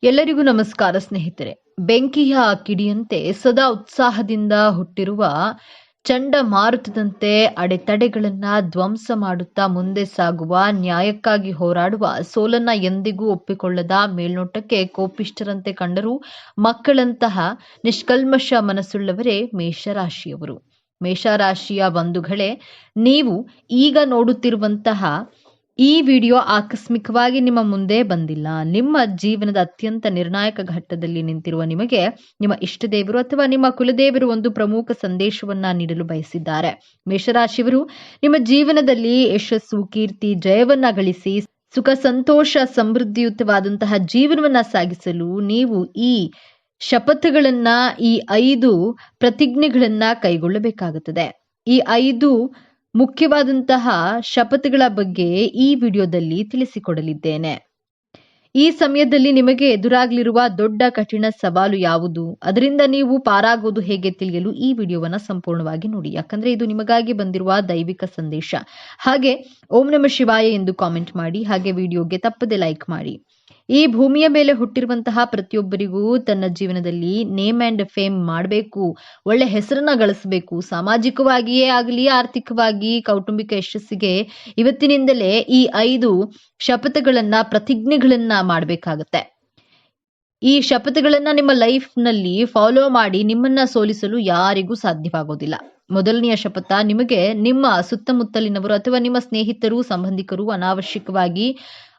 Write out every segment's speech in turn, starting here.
ಎಲ್ಲರಿಗೂ ನಮಸ್ಕಾರ ಸ್ನೇಹಿತರೆ. ಬೆಂಕಿಯ ಕಿಡಿಯಂತೆ ಸದಾ ಉತ್ಸಾಹದಿಂದ ಹುಟ್ಟಿರುವ ಚಂಡಮಾರುತದಂತೆ ಅಡೆತಡೆಗಳನ್ನ ಧ್ವಂಸ ಮಾಡುತ್ತಾ ಮುಂದೆ ಸಾಗುವ, ನ್ಯಾಯಕ್ಕಾಗಿ ಹೋರಾಡುವ, ಸೋಲನ್ನ ಎಂದಿಗೂ ಒಪ್ಪಿಕೊಳ್ಳದ, ಮೇಲ್ನೋಟಕ್ಕೆ ಕೋಪಿಷ್ಠರಂತೆ ಕಂಡರೂ ಮಕ್ಕಳಂತಹ ನಿಷ್ಕಲ್ಮಶ ಮನಸ್ಸುಳ್ಳವರೇ ಮೇಷರಾಶಿಯವರು. ಮೇಷರಾಶಿಯ ಬಂಧುಗಳೇ, ನೀವು ಈಗ ನೋಡುತ್ತಿರುವಂತಹ ಈ ವಿಡಿಯೋ ಆಕಸ್ಮಿಕವಾಗಿ ನಿಮ್ಮ ಮುಂದೆ ಬಂದಿಲ್ಲ. ನಿಮ್ಮ ಜೀವನದ ಅತ್ಯಂತ ನಿರ್ಣಾಯಕ ಘಟ್ಟದಲ್ಲಿ ನಿಂತಿರುವ ನಿಮಗೆ ನಿಮ್ಮ ಇಷ್ಟ ದೇವರು ಅಥವಾ ನಿಮ್ಮ ಕುಲದೇವರು ಒಂದು ಪ್ರಮುಖ ಸಂದೇಶವನ್ನ ನೀಡಲು ಬಯಸಿದ್ದಾರೆ. ಮೇಷರಾಶಿಯವರು ನಿಮ್ಮ ಜೀವನದಲ್ಲಿ ಯಶಸ್ಸು, ಕೀರ್ತಿ, ಜಯವನ್ನ ಗಳಿಸಿ ಸುಖ, ಸಂತೋಷ, ಸಮೃದ್ಧಿಯುತವಾದಂತಹ ಜೀವನವನ್ನ ಸಾಗಿಸಲು ನೀವು ಈ ಶಪಥಗಳನ್ನ, ಈ 5 ಪ್ರತಿಜ್ಞೆಗಳನ್ನ ಕೈಗೊಳ್ಳಬೇಕಾಗುತ್ತದೆ. ಈ 5 ಮುಖ್ಯವಾದಂತಹ ಶಪಥಗಳ ಬಗ್ಗೆ ಈ ವಿಡಿಯೋದಲ್ಲಿ ತಿಳಿಸಿಕೊಡಲಿದ್ದೇನೆ. ಈ ಸಮಯದಲ್ಲಿ ನಿಮಗೆ ಎದುರಾಗಲಿರುವ ದೊಡ್ಡ ಕಠಿಣ ಸವಾಲು ಯಾವುದು, ಅದರಿಂದ ನೀವು ಪಾರಾಗೋದು ಹೇಗೆ ತಿಳಿಯಲು ಈ ವಿಡಿಯೋವನ್ನ ಸಂಪೂರ್ಣವಾಗಿ ನೋಡಿ. ಯಾಕಂದ್ರೆ ಇದು ನಿಮಗಾಗಿ ಬಂದಿರುವ ದೈವಿಕ ಸಂದೇಶ. ಹಾಗೆ ಓಂ ನಮಃ ಶಿವಾಯ ಎಂದು ಕಾಮೆಂಟ್ ಮಾಡಿ, ಹಾಗೆ ವಿಡಿಯೋಗೆ ತಪ್ಪದೆ ಲೈಕ್ ಮಾಡಿ. ಈ ಭೂಮಿಯ ಮೇಲೆ ಹುಟ್ಟಿರುವಂತಹ ಪ್ರತಿಯೊಬ್ಬರಿಗೂ ತನ್ನ ಜೀವನದಲ್ಲಿ ನೇಮ್ ಅಂಡ್ ಫೇಮ್ ಮಾಡಬೇಕು, ಒಳ್ಳೆ ಹೆಸರನ್ನ ಗಳಿಸಬೇಕು. ಸಾಮಾಜಿಕವಾಗಿಯೇ ಆಗಲಿ, ಆರ್ಥಿಕವಾಗಿ, ಕೌಟುಂಬಿಕ ಯಶಸ್ಸಿಗೆ ಇವತ್ತಿನಿಂದಲೇ ಈ 5 ಶಪಥಗಳನ್ನ, ಪ್ರತಿಜ್ಞೆಗಳನ್ನ ಮಾಡಬೇಕಾಗತ್ತೆ. ಈ ಶಪಥಗಳನ್ನ ನಿಮ್ಮ ಲೈಫ್ ನಲ್ಲಿ ಫಾಲೋ ಮಾಡಿ ನಿಮ್ಮನ್ನ ಸೋಲಿಸಲು ಯಾರಿಗೂ ಸಾಧ್ಯವಾಗೋದಿಲ್ಲ. ಮೊದಲನೆಯ ಶಪಥ, ನಿಮಗೆ ನಿಮ್ಮ ಸುತ್ತಮುತ್ತಲಿನವರು ಅಥವಾ ನಿಮ್ಮ ಸ್ನೇಹಿತರು, ಸಂಬಂಧಿಕರು ಅನಾವಶ್ಯಕವಾಗಿ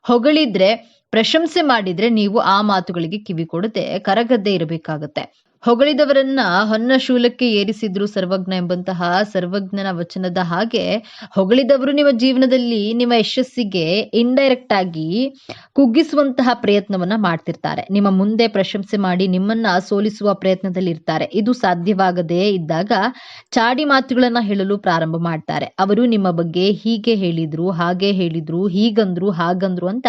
ಹೊಗಳಿದ್ರೆ, ಪ್ರಶಂಸೆ ಮಾಡಿದ್ರೆ ನೀವು ಆ ಮಾತುಗಳಿಗೆ ಕಿವಿ ಕೊಡದೆ ಕರಗದ್ದೇ ಇರಬೇಕಾಗತ್ತೆ. ಹೊಗಳಿದವರನ್ನ ಹೊನ್ನ ಶೂಲಕ್ಕೆ ಏರಿಸಿದ್ರು ಸರ್ವಜ್ಞ ಎಂಬಂತಹ ಸರ್ವಜ್ಞನ ವಚನದ ಹಾಗೆ ಹೊಗಳಿದವರು ನಿಮ್ಮ ಜೀವನದಲ್ಲಿ ನಿಮ್ಮ ಯಶಸ್ಸಿಗೆ ಇಂಡೈರೆಕ್ಟ್ ಆಗಿ ಕುಗ್ಗಿಸುವಂತಹ ಪ್ರಯತ್ನವನ್ನ ಮಾಡ್ತಿರ್ತಾರೆ. ನಿಮ್ಮ ಮುಂದೆ ಪ್ರಶಂಸೆ ಮಾಡಿ ನಿಮ್ಮನ್ನ ಸೋಲಿಸುವ ಪ್ರಯತ್ನದಲ್ಲಿ ಇರ್ತಾರೆ. ಇದು ಸಾಧ್ಯವಾಗದೇ ಇದ್ದಾಗ ಚಾಡಿ ಮಾತುಗಳನ್ನ ಹೇಳಲು ಪ್ರಾರಂಭ ಮಾಡ್ತಾರೆ. ಅವರು ನಿಮ್ಮ ಬಗ್ಗೆ ಹೀಗೆ ಹೇಳಿದ್ರು, ಹಾಗೆ ಹೇಳಿದ್ರು, ಹೀಗಂದ್ರು, ಹಾಗಂದ್ರು ಅಂತ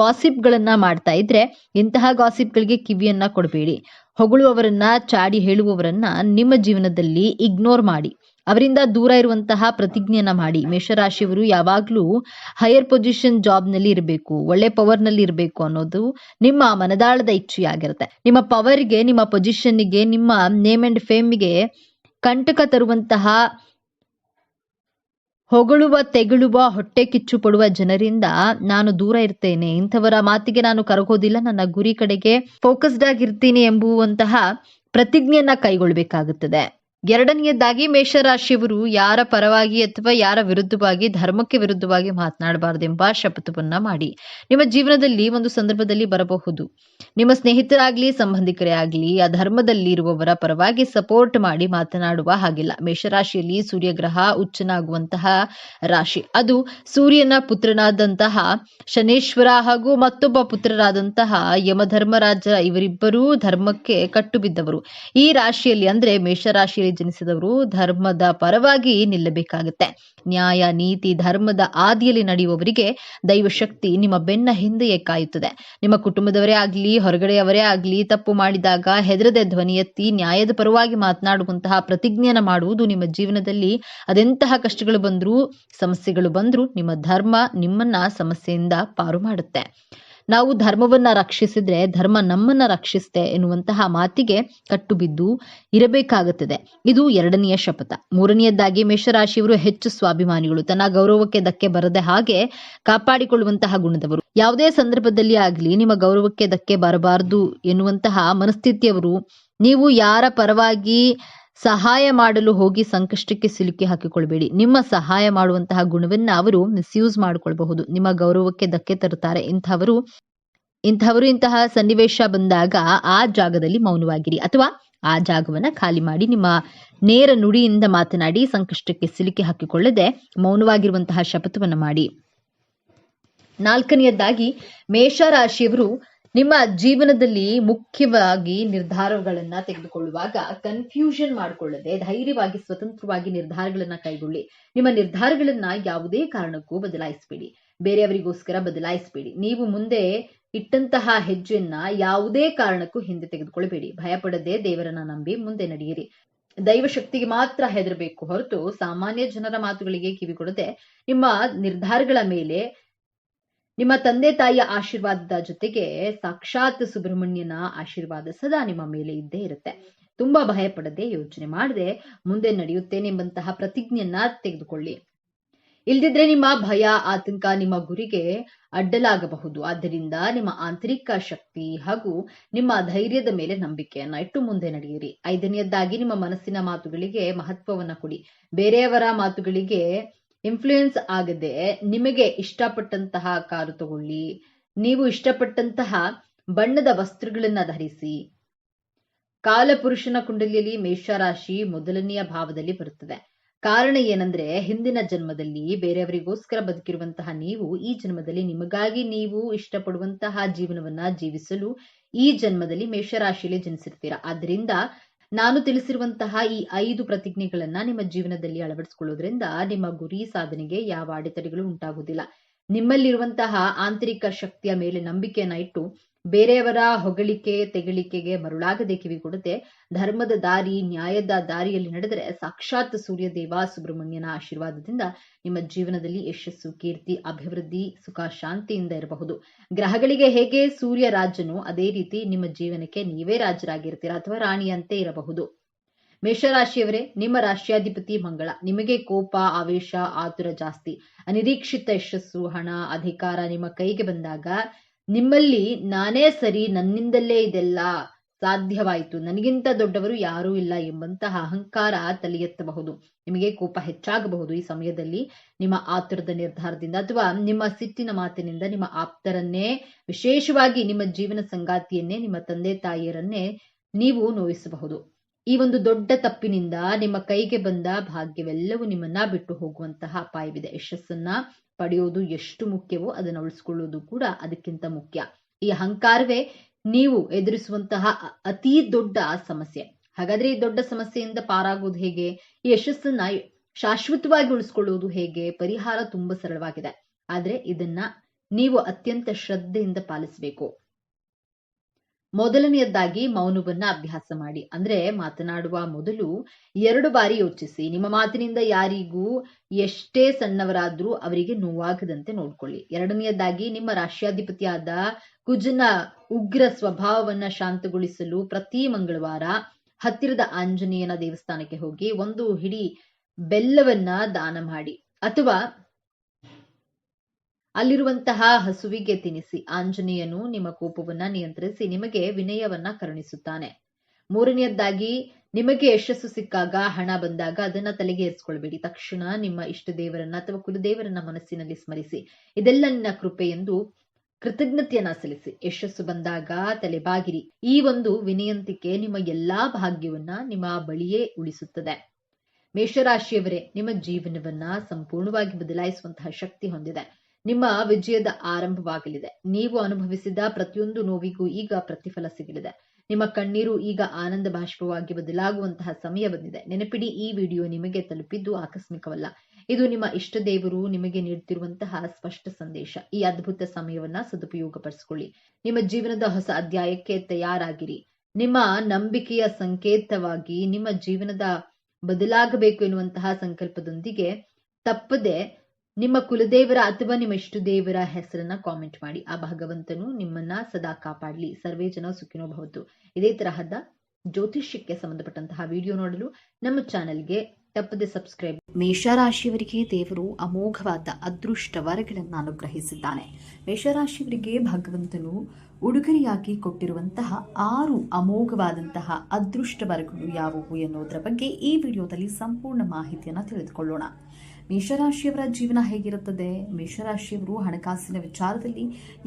ಗಾಸಿಪ್ಗಳನ್ನ ಮಾಡ್ತಾ ಇದ್ರೆ ಇಂತಹ ಗಾಸಿಪ್ಗಳಿಗೆ ಕಿವಿಯನ್ನ ಕೊಡಬೇಡಿ. ಹೊಗಳುವವರನ್ನ, ಚಾಡಿ ಹೇಳುವವರನ್ನ ನಿಮ್ಮ ಜೀವನದಲ್ಲಿ ಇಗ್ನೋರ್ ಮಾಡಿ, ಅವರಿಂದ ದೂರ ಇರುವಂತಹ ಪ್ರತಿಜ್ಞೆಯನ್ನ ಮಾಡಿ. ಮೇಷರಾಶಿಯವರು ಯಾವಾಗ್ಲೂ ಹೈಯರ್ ಪೊಸಿಷನ್ ಜಾಬ್ ನಲ್ಲಿ ಇರಬೇಕು, ಒಳ್ಳೆ ಪವರ್ ನಲ್ಲಿ ಇರಬೇಕು ಅನ್ನೋದು ನಿಮ್ಮ ಮನದಾಳದ ಇಚ್ಛೆಯಾಗಿರುತ್ತೆ. ನಿಮ್ಮ ಪವರ್ಗೆ, ನಿಮ್ಮ ಪೊಸಿಷನ್ಗೆ, ನಿಮ್ಮ ನೇಮ್ ಅಂಡ್ ಫೇಮ್ಗೆ ಕಂಟಕ ತರುವಂತಹ, ಹೊಗಳುವ, ತೆಗಳುವ, ಹೊಟ್ಟೆ ಕಿಚ್ಚು ಪಡುವ ಜನರಿಂದ ನಾನು ದೂರ ಇರ್ತೇನೆ, ಇಂಥವರ ಮಾತಿಗೆ ನಾನು ಕರಗೋದಿಲ್ಲ, ನನ್ನ ಗುರಿ ಕಡೆಗೆ ಫೋಕಸ್ಡ್ ಆಗಿರ್ತೀನಿ ಎಂಬುವಂತಹ ಪ್ರತಿಜ್ಞೆಯನ್ನ ಕೈಗೊಳ್ಳಬೇಕಾಗುತ್ತದೆ. ಎರಡನೆಯದಾಗಿ, ಮೇಷರಾಶಿಯವರು ಯಾರ ಪರವಾಗಿ ಅಥವಾ ಯಾರ ವಿರುದ್ಧವಾಗಿ, ಧರ್ಮಕ್ಕೆ ವಿರುದ್ಧವಾಗಿ ಮಾತನಾಡಬಾರದೆಂಬ ಶಪಥವನ್ನ ಮಾಡಿ. ನಿಮ್ಮ ಜೀವನದಲ್ಲಿ ಒಂದು ಸಂದರ್ಭದಲ್ಲಿ ಬರಬಹುದು, ನಿಮ್ಮ ಸ್ನೇಹಿತರಾಗ್ಲಿ, ಸಂಬಂಧಿಕರೇ ಆಗ್ಲಿ ಆ ಧರ್ಮದಲ್ಲಿ ಇರುವವರ ಪರವಾಗಿ ಸಪೋರ್ಟ್ ಮಾಡಿ ಮಾತನಾಡುವ ಹಾಗಿಲ್ಲ. ಮೇಷರಾಶಿಯಲ್ಲಿ ಸೂರ್ಯಗ್ರಹ ಉಚ್ಚನಾಗುವಂತಹ ರಾಶಿ. ಅದು ಸೂರ್ಯನ ಪುತ್ರನಾದಂತಹ ಶನೇಶ್ವರ ಹಾಗೂ ಮತ್ತೊಬ್ಬ ಪುತ್ರರಾದಂತಹ ಯಮಧರ್ಮರಾಜ, ಇವರಿಬ್ಬರೂ ಧರ್ಮಕ್ಕೆ ಕಟ್ಟು ಬಿದ್ದವರು. ಈ ರಾಶಿಯಲ್ಲಿ ಅಂದ್ರೆ ಮೇಷರಾಶಿಯಲ್ಲಿ ಜನಿಸಿದವರು ಧರ್ಮದ ಪರವಾಗಿ ನಿಲ್ಲಬೇಕಾಗುತ್ತೆ. ನ್ಯಾಯ, ನೀತಿ, ಧರ್ಮದ ಆದಿಯಲ್ಲಿ ನಡೆಯುವವರಿಗೆ ದೈವಶಕ್ತಿ ನಿಮ್ಮ ಬೆನ್ನ ಹಿಂದೆಯೇ ಕಾಯುತ್ತದೆ. ನಿಮ್ಮ ಕುಟುಂಬದವರೇ ಆಗ್ಲಿ, ಹೊರಗಡೆಯವರೇ ಆಗ್ಲಿ ತಪ್ಪು ಮಾಡಿದಾಗ ಹೆದರದೆ ಧ್ವನಿ ಎತ್ತಿ ನ್ಯಾಯದ ಪರವಾಗಿ ಮಾತನಾಡುವಂತಹ ಪ್ರತಿಜ್ಞೆಯನ್ನ ಮಾಡುವುದು ನಿಮ್ಮ ಜೀವನದಲ್ಲಿ ಅದೆಂತಹ ಕಷ್ಟಗಳು ಬಂದ್ರೂ, ಸಮಸ್ಯೆಗಳು ಬಂದ್ರೂ ನಿಮ್ಮ ಧರ್ಮ ನಿಮ್ಮನ್ನ ಸಮಸ್ಯೆಯಿಂದ ಪಾರು ಮಾಡುತ್ತೆ. ನಾವು ಧರ್ಮವನ್ನ ರಕ್ಷಿಸಿದ್ರೆ ಧರ್ಮ ನಮ್ಮನ್ನ ರಕ್ಷಿಸುತ್ತೆ ಎನ್ನುವಂತಹ ಮಾತಿಗೆ ಕಟ್ಟು ಬಿದ್ದು ಇರಬೇಕಾಗುತ್ತದೆ. ಇದು ಎರಡನೆಯ ಶಪಥ. ಮೂರನೆಯದಾಗಿ, ಮೇಷರಾಶಿಯವರು ಹೆಚ್ಚು ಸ್ವಾಭಿಮಾನಿಗಳು, ತನ್ನ ಗೌರವಕ್ಕೆ ಧಕ್ಕೆ ಬರದೆ ಹಾಗೆ ಕಾಪಾಡಿಕೊಳ್ಳುವಂತಹ ಗುಣದವರು. ಯಾವುದೇ ಸಂದರ್ಭದಲ್ಲಿ ಆಗ್ಲಿ ನಿಮ್ಮ ಗೌರವಕ್ಕೆ ಧಕ್ಕೆ ಬರಬಾರದು ಎನ್ನುವಂತಹ ಮನಸ್ಥಿತಿಯವರು. ನೀವು ಯಾರ ಪರವಾಗಿ ಸಹಾಯ ಮಾಡಲು ಹೋಗಿ ಸಂಕಷ್ಟಕ್ಕೆ ಸಿಲುಕಿ ಹಾಕಿಕೊಳ್ಬೇಡಿ. ನಿಮ್ಮ ಸಹಾಯ ಮಾಡುವಂತಹ ಗುಣವನ್ನ ಅವರು ಮಿಸ್ಯೂಸ್ ಮಾಡಿಕೊಳ್ಬಹುದು, ನಿಮ್ಮ ಗೌರವಕ್ಕೆ ಧಕ್ಕೆ ತರುತ್ತಾರೆ. ಇಂತಹ ಸನ್ನಿವೇಶ ಬಂದಾಗ ಆ ಜಾಗದಲ್ಲಿ ಮೌನವಾಗಿರಿ ಅಥವಾ ಆ ಜಾಗವನ್ನ ಖಾಲಿ ಮಾಡಿ. ನಿಮ್ಮ ನೇರ ನುಡಿಯಿಂದ ಮಾತನಾಡಿ ಸಂಕಷ್ಟಕ್ಕೆ ಸಿಲುಕಿ ಹಾಕಿಕೊಳ್ಳದೆ ಮೌನವಾಗಿರುವಂತಹ ಶಪಥವನ್ನ ಮಾಡಿ. ನಾಲ್ಕನೆಯದಾಗಿ, ಮೇಷರಾಶಿಯವರು ನಿಮ್ಮ ಜೀವನದಲ್ಲಿ ಮುಖ್ಯವಾಗಿ ನಿರ್ಧಾರಗಳನ್ನ ತೆಗೆದುಕೊಳ್ಳುವಾಗ ಕನ್ಫ್ಯೂಷನ್ ಮಾಡಿಕೊಳ್ಳದೆ ಧೈರ್ಯವಾಗಿ, ಸ್ವತಂತ್ರವಾಗಿ ನಿರ್ಧಾರಗಳನ್ನ ಕೈಗೊಳ್ಳಿ. ನಿಮ್ಮ ನಿರ್ಧಾರಗಳನ್ನ ಯಾವುದೇ ಕಾರಣಕ್ಕೂ ಬದಲಾಯಿಸಬೇಡಿ, ಬೇರೆಯವರಿಗೋಸ್ಕರ ಬದಲಾಯಿಸಬೇಡಿ. ನೀವು ಮುಂದೆ ಇಟ್ಟಂತಹ ಹೆಜ್ಜೆಯನ್ನ ಯಾವುದೇ ಕಾರಣಕ್ಕೂ ಹಿಂದೆ ತೆಗೆದುಕೊಳ್ಳಬೇಡಿ. ಭಯಪಡದೆ ದೇವರನ್ನ ನಂಬಿ ಮುಂದೆ ನಡೆಯಿರಿ. ದೈವ ಶಕ್ತಿಗೆ ಮಾತ್ರ ಹೆದರಬೇಕು ಹೊರತು ಸಾಮಾನ್ಯ ಜನರ ಮಾತುಗಳಿಗೆ ಕಿವಿಗೊಡದೆ ನಿಮ್ಮ ನಿರ್ಧಾರಗಳ ಮೇಲೆ ನಿಮ್ಮ ತಂದೆ ತಾಯಿಯ ಆಶೀರ್ವಾದದ ಜೊತೆಗೆ ಸಾಕ್ಷಾತ್ ಸುಬ್ರಹ್ಮಣ್ಯನ ಆಶೀರ್ವಾದ ಸದಾ ನಿಮ್ಮ ಮೇಲೆ ಇದ್ದೇ ಇರುತ್ತೆ. ತುಂಬಾ ಭಯ ಪಡದೆ, ಯೋಚನೆ ಮಾಡದೆ ಮುಂದೆ ನಡೆಯುತ್ತೇನೆಂಬಂತಹ ಪ್ರತಿಜ್ಞೆಯನ್ನ ತೆಗೆದುಕೊಳ್ಳಿ. ಇಲ್ದಿದ್ರೆ ನಿಮ್ಮ ಭಯ, ಆತಂಕ ನಿಮ್ಮ ಗುರಿಗೆ ಅಡ್ಡಲಾಗಬಹುದು. ಆದ್ದರಿಂದ ನಿಮ್ಮ ಆಂತರಿಕ ಶಕ್ತಿ ಹಾಗೂ ನಿಮ್ಮ ಧೈರ್ಯದ ಮೇಲೆ ನಂಬಿಕೆಯನ್ನ ಇಟ್ಟು ಮುಂದೆ ನಡೆಯಿರಿ. 5ನೇಯದ್ದಾಗಿ ನಿಮ್ಮ ಮನಸ್ಸಿನ ಮಾತುಗಳಿಗೆ ಮಹತ್ವವನ್ನ ಕೊಡಿ. ಬೇರೆಯವರ ಮಾತುಗಳಿಗೆ ಇನ್ಫ್ಲೂಯೆನ್ಸ್ ಆಗದೆ ನಿಮಗೆ ಇಷ್ಟಪಟ್ಟಂತಹ ಕಾರು ತಗೊಳ್ಳಿ, ನೀವು ಇಷ್ಟಪಟ್ಟಂತಹ ಬಣ್ಣದ ವಸ್ತ್ರಗಳನ್ನ ಧರಿಸಿ. ಕಾಲಪುರುಷನ ಕುಂಡಲಿಯಲ್ಲಿ ಮೇಷರಾಶಿ ಮೊದಲನೆಯ ಭಾವದಲ್ಲಿ ಬರುತ್ತದೆ. ಕಾರಣ ಏನಂದ್ರೆ, ಹಿಂದಿನ ಜನ್ಮದಲ್ಲಿ ಬೇರೆಯವರಿಗೋಸ್ಕರ ಬದುಕಿರುವಂತಹ ನೀವು ಈ ಜನ್ಮದಲ್ಲಿ ನಿಮಗಾಗಿ ನೀವು ಇಷ್ಟಪಡುವಂತಹ ಜೀವನವನ್ನ ಜೀವಿಸಲು ಈ ಜನ್ಮದಲ್ಲಿ ಮೇಷರಾಶಿಯಲ್ಲಿ ಜನಿಸಿರ್ತೀರಾ. ಆದ್ರಿಂದ ನಾನು ತಿಳಿಸಿರುವಂತಹ ಈ 5 ಪ್ರತಿಜ್ಞೆಗಳನ್ನ ನಿಮ್ಮ ಜೀವನದಲ್ಲಿ ಅಳವಡಿಸಿಕೊಳ್ಳೋದ್ರಿಂದ ನಿಮ್ಮ ಗುರಿ ಸಾಧನೆಗೆ ಯಾವ ಅಡೆತಡೆಗಳು ಉಂಟಾಗುವುದಿಲ್ಲ. ನಿಮ್ಮಲ್ಲಿರುವಂತಹ ಆಂತರಿಕ ಶಕ್ತಿಯ ಮೇಲೆ ನಂಬಿಕೆಯನ್ನ ಇಟ್ಟು ಬೇರೆಯವರ ಹೊಗಳಿಕೆ ತೆಗಳಿಕೆಗೆ ಮರುಳಾಗದೆ ಕಿವಿಗೊಡದೆ ಧರ್ಮದ ದಾರಿ, ನ್ಯಾಯದ ದಾರಿಯಲ್ಲಿ ನಡೆದರೆ ಸಾಕ್ಷಾತ್ ಸೂರ್ಯದೇವ ಸುಬ್ರಹ್ಮಣ್ಯನ ಆಶೀರ್ವಾದದಿಂದ ನಿಮ್ಮ ಜೀವನದಲ್ಲಿ ಯಶಸ್ಸು, ಕೀರ್ತಿ, ಅಭಿವೃದ್ಧಿ, ಸುಖ, ಶಾಂತಿಯಿಂದ ಇರಬಹುದು. ಗ್ರಹಗಳಿಗೆ ಹೇಗೆ ಸೂರ್ಯ ರಾಜನೋ ಅದೇ ರೀತಿ ನಿಮ್ಮ ಜೀವನಕ್ಕೆ ನೀವೇ ರಾಜರಾಗಿರ್ತೀರಾ ಅಥವಾ ರಾಣಿಯಂತೆ ಇರಬಹುದು. ಮೇಷರಾಶಿಯವರೇ, ನಿಮ್ಮ ರಾಶಿಯಾಧಿಪತಿ ಮಂಗಳ. ನಿಮಗೆ ಕೋಪ, ಆವೇಶ, ಆತುರ ಜಾಸ್ತಿ. ಅನಿರೀಕ್ಷಿತ ಯಶಸ್ಸು, ಹಣ, ಅಧಿಕಾರ ನಿಮ್ಮ ಕೈಗೆ ಬಂದಾಗ ನಿಮ್ಮಲ್ಲಿ ನಾನೇ ಸರಿ, ನನ್ನಿಂದಲೇ ಇದೆಲ್ಲ ಸಾಧ್ಯವಾಯಿತು, ನನಗಿಂತ ದೊಡ್ಡವರು ಯಾರೂ ಇಲ್ಲ ಎಂಬಂತಹ ಅಹಂಕಾರ ತಲೆ ಎತ್ತಬಹುದು. ನಿಮಗೆ ಕೋಪ ಹೆಚ್ಚಾಗಬಹುದು. ಈ ಸಮಯದಲ್ಲಿ ನಿಮ್ಮ ಆತುರದ ನಿರ್ಧಾರದಿಂದ ಅಥವಾ ನಿಮ್ಮ ಸಿಟ್ಟಿನ ಮಾತಿನಿಂದ ನಿಮ್ಮ ಆಪ್ತರನ್ನೇ, ವಿಶೇಷವಾಗಿ ನಿಮ್ಮ ಜೀವನ ಸಂಗಾತಿಯನ್ನೇ, ನಿಮ್ಮ ತಂದೆ ತಾಯಿಯರನ್ನೇ ನೀವು ನೋಯಿಸಬಹುದು. ಈ ಒಂದು ದೊಡ್ಡ ತಪ್ಪಿನಿಂದ ನಿಮ್ಮ ಕೈಗೆ ಬಂದ ಭಾಗ್ಯವೆಲ್ಲವೂ ನಿಮ್ಮನ್ನ ಬಿಟ್ಟು ಹೋಗುವಂತಹ ಅಪಾಯವಿದೆ. ಯಶಸ್ಸನ್ನ ಪಡೆಯೋದು ಎಷ್ಟು ಮುಖ್ಯವೋ ಅದನ್ನು ಉಳಿಸಿಕೊಳ್ಳುವುದು ಕೂಡ ಅದಕ್ಕಿಂತ ಮುಖ್ಯ. ಈ ಅಹಂಕಾರವೇ ನೀವು ಎದುರಿಸುವಂತಹ ಅತಿ ದೊಡ್ಡ ಸಮಸ್ಯೆ. ಹಾಗಾದ್ರೆ ಈ ದೊಡ್ಡ ಸಮಸ್ಯೆಯಿಂದ ಪಾರಾಗುವುದು ಹೇಗೆ? ಈ ಯಶಸ್ಸನ್ನ ಶಾಶ್ವತವಾಗಿ ಉಳಿಸಿಕೊಳ್ಳುವುದು ಹೇಗೆ? ಪರಿಹಾರ ತುಂಬಾ ಸರಳವಾಗಿದೆ. ಆದ್ರೆ ಇದನ್ನ ನೀವು ಅತ್ಯಂತ ಶ್ರದ್ಧೆಯಿಂದ ಪಾಲಿಸಬೇಕು. ಮೊದಲನೆಯದಾಗಿ ಮೌನವನ್ನ ಅಭ್ಯಾಸ ಮಾಡಿ. ಅಂದ್ರೆ ಮಾತನಾಡುವ ಮೊದಲು 2 ಬಾರಿ ಯೋಚಿಸಿ. ನಿಮ್ಮ ಮಾತಿನಿಂದ ಯಾರಿಗೂ ಎಷ್ಟೇ ಸಣ್ಣವರಾದ್ರೂ ಅವರಿಗೆ ನೋವಾಗದಂತೆ ನೋಡ್ಕೊಳ್ಳಿ. 2ನೇಯದಾಗಿ ನಿಮ್ಮ ರಾಶಿಯಾಧಿಪತಿಯಾದ ಕುಜನ ಉಗ್ರ ಸ್ವಭಾವವನ್ನ ಶಾಂತಗೊಳಿಸಲು ಪ್ರತಿ ಮಂಗಳವಾರ ಹತ್ತಿರದ ಆಂಜನೇಯನ ದೇವಸ್ಥಾನಕ್ಕೆ ಹೋಗಿ 1 ಹಿಡಿ ಬೆಲ್ಲವನ್ನ ದಾನ ಮಾಡಿ ಅಥವಾ ಅಲ್ಲಿರುವಂತಹ ಹಸುವಿಗೆ ತಿನ್ನಿಸಿ. ಆಂಜನೇಯನು ನಿಮ್ಮ ಕೋಪವನ್ನ ನಿಯಂತ್ರಿಸಿ ನಿಮಗೆ ವಿನಯವನ್ನ ಕರುಣಿಸುತ್ತಾನೆ. 3ನೇಯದ್ದಾಗಿ ನಿಮಗೆ ಯಶಸ್ಸು ಸಿಕ್ಕಾಗ, ಹಣ ಬಂದಾಗ ಅದನ್ನ ತಲೆಗೆ ಏರಿಸಿಕೊಳ್ಬೇಡಿ. ತಕ್ಷಣ ನಿಮ್ಮ ಇಷ್ಟ ದೇವರನ್ನ ಅಥವಾ ಕುಲದೇವರನ್ನ ಮನಸ್ಸಿನಲ್ಲಿ ಸ್ಮರಿಸಿ. ಇದೆಲ್ಲ ನಿನ್ನ ಕೃಪೆ ಎಂದು ಕೃತಜ್ಞತೆಯನ್ನ ಸಲ್ಲಿಸಿ. ಯಶಸ್ಸು ಬಂದಾಗ ತಲೆಬಾಗಿರಿ. ಈ ಒಂದು ವಿನಯಂತಿಕೆ ನಿಮ್ಮ ಎಲ್ಲಾ ಭಾಗ್ಯವನ್ನ ನಿಮ್ಮ ಬಳಿಯೇ ಉಳಿಸುತ್ತದೆ. ಮೇಷರಾಶಿಯವರೇ, ನಿಮ್ಮ ಜೀವನವನ್ನ ಸಂಪೂರ್ಣವಾಗಿ ಬದಲಾಯಿಸುವಂತಹ ಶಕ್ತಿ ಹೊಂದಿದೆ. ನಿಮ್ಮ ವಿಜಯದ ಆರಂಭವಾಗಲಿದೆ. ನೀವು ಅನುಭವಿಸಿದ ಪ್ರತಿಯೊಂದು ನೋವಿಗೂ ಈಗ ಪ್ರತಿಫಲ ಸಿಗಲಿದೆ. ನಿಮ್ಮ ಕಣ್ಣೀರು ಈಗ ಆನಂದ ಬಾಷ್ಪವಾಗಿ ಬದಲಾಗುವಂತಹ ಸಮಯ ಬಂದಿದೆ. ನೆನಪಿಡಿ, ಈ ವಿಡಿಯೋ ನಿಮಗೆ ತಲುಪಿದ್ದು ಆಕಸ್ಮಿಕವಲ್ಲ. ಇದು ನಿಮ್ಮ ಇಷ್ಟ ದೇವರು ನಿಮಗೆ ನೀಡುತ್ತಿರುವಂತಹ ಸ್ಪಷ್ಟ ಸಂದೇಶ. ಈ ಅದ್ಭುತ ಸಮಯವನ್ನ ಸದುಪಯೋಗಪಡಿಸಿಕೊಳ್ಳಿ. ನಿಮ್ಮ ಜೀವನದ ಹೊಸ ಅಧ್ಯಾಯಕ್ಕೆ ತಯಾರಾಗಿರಿ. ನಿಮ್ಮ ನಂಬಿಕೆಯ ಸಂಕೇತವಾಗಿ ನಿಮ್ಮ ಜೀವನದ ಬದಲಾಗಬೇಕು ಎನ್ನುವಂತಹ ಸಂಕಲ್ಪದೊಂದಿಗೆ ತಪ್ಪದೆ ನಿಮ್ಮ ಕುಲದೇವರ ಅಥವಾ ನಿಮ್ಮ ಇಷ್ಟ ದೇವರ ಹೆಸರನ್ನ ಕಾಮೆಂಟ್ ಮಾಡಿ. ಆ ಭಗವಂತನು ನಿಮ್ಮನ್ನ ಸದಾ ಕಾಪಾಡಲಿ. ಸರ್ವೇ ಜನ ಸುಖಿನೋ ಭವತು. ಇದೇ ತರಹದ ಜ್ಯೋತಿಷ್ಯಕ್ಕೆ ಸಂಬಂಧಪಟ್ಟಂತಹ ವಿಡಿಯೋ ನೋಡಲು ನಮ್ಮ ಚಾನೆಲ್ಗೆ ತಪ್ಪದೆ ಸಬ್ಸ್ಕ್ರೈಬ್. ಮೇಷರಾಶಿಯವರಿಗೆ ದೇವರು ಅಮೋಘವಾದ ಅದೃಷ್ಟ ವರಗಳನ್ನು ಅನುಗ್ರಹಿಸಿದ್ದಾನೆ. ಮೇಷರಾಶಿಯವರಿಗೆ ಭಗವಂತನು ಉಡುಗೊರೆಯಾಗಿ ಕೊಟ್ಟಿರುವಂತಹ 6 ಅಮೋಘವಾದಂತಹ ಅದೃಷ್ಟ ವರಗಳು ಯಾವುವು ಎನ್ನುವುದರ ಬಗ್ಗೆ ಈ ವಿಡಿಯೋದಲ್ಲಿ ಸಂಪೂರ್ಣ ಮಾಹಿತಿಯನ್ನು ತಿಳಿದುಕೊಳ್ಳೋಣ. ಮೇಷರಾಶಿಯವರ ಜೀವನ ಹೇಗಿರುತ್ತದೆ? ಮೇಷರಾಶಿಯವರು ಹಣಕಾಸಿನ ವಿಚಾರದಲ್ಲಿ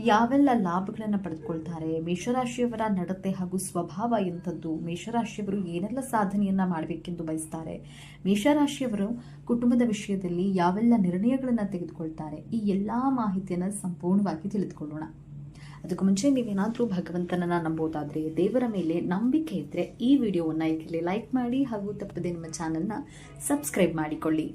ಯಾವೆಲ್ಲ ಲಾಭಗಳನ್ನು ಪಡೆದುಕೊಳ್ತಾರೆ? ಮೇಷರಾಶಿಯವರ ನಡತೆ ಹಾಗೂ ಸ್ವಭಾವ ಎಂಥದ್ದು? ಮೇಷರಾಶಿಯವರು ಏನೆಲ್ಲ ಸಾಧನೆಯನ್ನ ಮಾಡಬೇಕೆಂದು ಬಯಸ್ತಾರೆ? ಮೇಷರಾಶಿಯವರು ಕುಟುಂಬದ ವಿಷಯದಲ್ಲಿ ಯಾವೆಲ್ಲ ನಿರ್ಣಯಗಳನ್ನು ತೆಗೆದುಕೊಳ್ತಾರೆ? ಈ ಎಲ್ಲಾ ಮಾಹಿತಿಯನ್ನು ಸಂಪೂರ್ಣವಾಗಿ ತಿಳಿದುಕೊಳ್ಳೋಣ. ಅದಕ್ಕೂ ಮುಂಚೆ ನೀವೇನಾದರೂ ಭಗವಂತನನ್ನ ನಂಬೋದಾದ್ರೆ, ದೇವರ ಮೇಲೆ ನಂಬಿಕೆ ಇದ್ರೆ ಈ ವಿಡಿಯೋವನ್ನ ಈಗಲೇ ಲೈಕ್ ಮಾಡಿ ಹಾಗೂ ತಪ್ಪದೆ ನಿಮ್ಮ ಚಾನೆಲ್ನ ಸಬ್ಸ್ಕ್ರೈಬ್ ಮಾಡಿಕೊಳ್ಳಿ.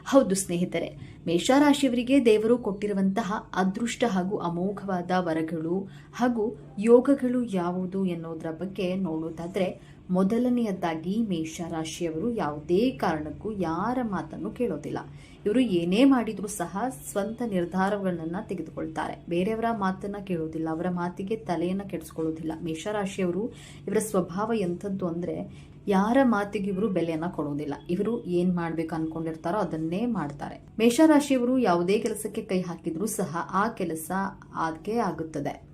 ಹೌದು ಸ್ನೇಹಿತರೆ, ಮೇಷರಾಶಿಯವರಿಗೆ ದೇವರು ಕೊಟ್ಟಿರುವಂತಹ ಅದೃಷ್ಟ ಹಾಗೂ ಅಮೋಘವಾದ ವರಗಳು ಹಾಗೂ ಯೋಗಗಳು ಯಾವುದು ಎನ್ನುವುದರ ಬಗ್ಗೆ ನೋಡೋದಾದ್ರೆ, ಮೊದಲನೆಯದಾಗಿ ಮೇಷರಾಶಿಯವರು ಯಾವುದೇ ಕಾರಣಕ್ಕೂ ಯಾರ ಮಾತನ್ನು ಕೇಳೋದಿಲ್ಲ. ಇವರು ಏನೇ ಮಾಡಿದರೂ ಸಹ ಸ್ವಂತ ನಿರ್ಧಾರಗಳನ್ನು ತೆಗೆದುಕೊಳ್ತಾರೆ. ಬೇರೆಯವರ ಮಾತನ್ನ ಕೇಳೋದಿಲ್ಲ, ಅವರ ಮಾತಿಗೆ ತಲೆಯನ್ನು ಕೆಡಿಸ್ಕೊಳ್ಳೋದಿಲ್ಲ. ಮೇಷರಾಶಿಯವರು ಇವರ ಸ್ವಭಾವ ಎಂಥದ್ದು ಅಂದರೆ, ಯಾರ ಮಾತಿಗೆ ಇವರು ಬೆಲೆಯನ್ನ ಕೊಡೋದಿಲ್ಲ. ಇವರು ಏನ್ ಮಾಡ್ಬೇಕು ಅನ್ಕೊಂಡಿರ್ತಾರೋ ಅದನ್ನೇ ಮಾಡ್ತಾರೆ. ಮೇಷರಾಶಿಯವರು ಯಾವುದೇ ಕೆಲಸಕ್ಕೆ ಕೈ ಹಾಕಿದ್ರೂ ಸಹ ಆ ಕೆಲಸ ಆಗೇ ಆಗುತ್ತದೆ.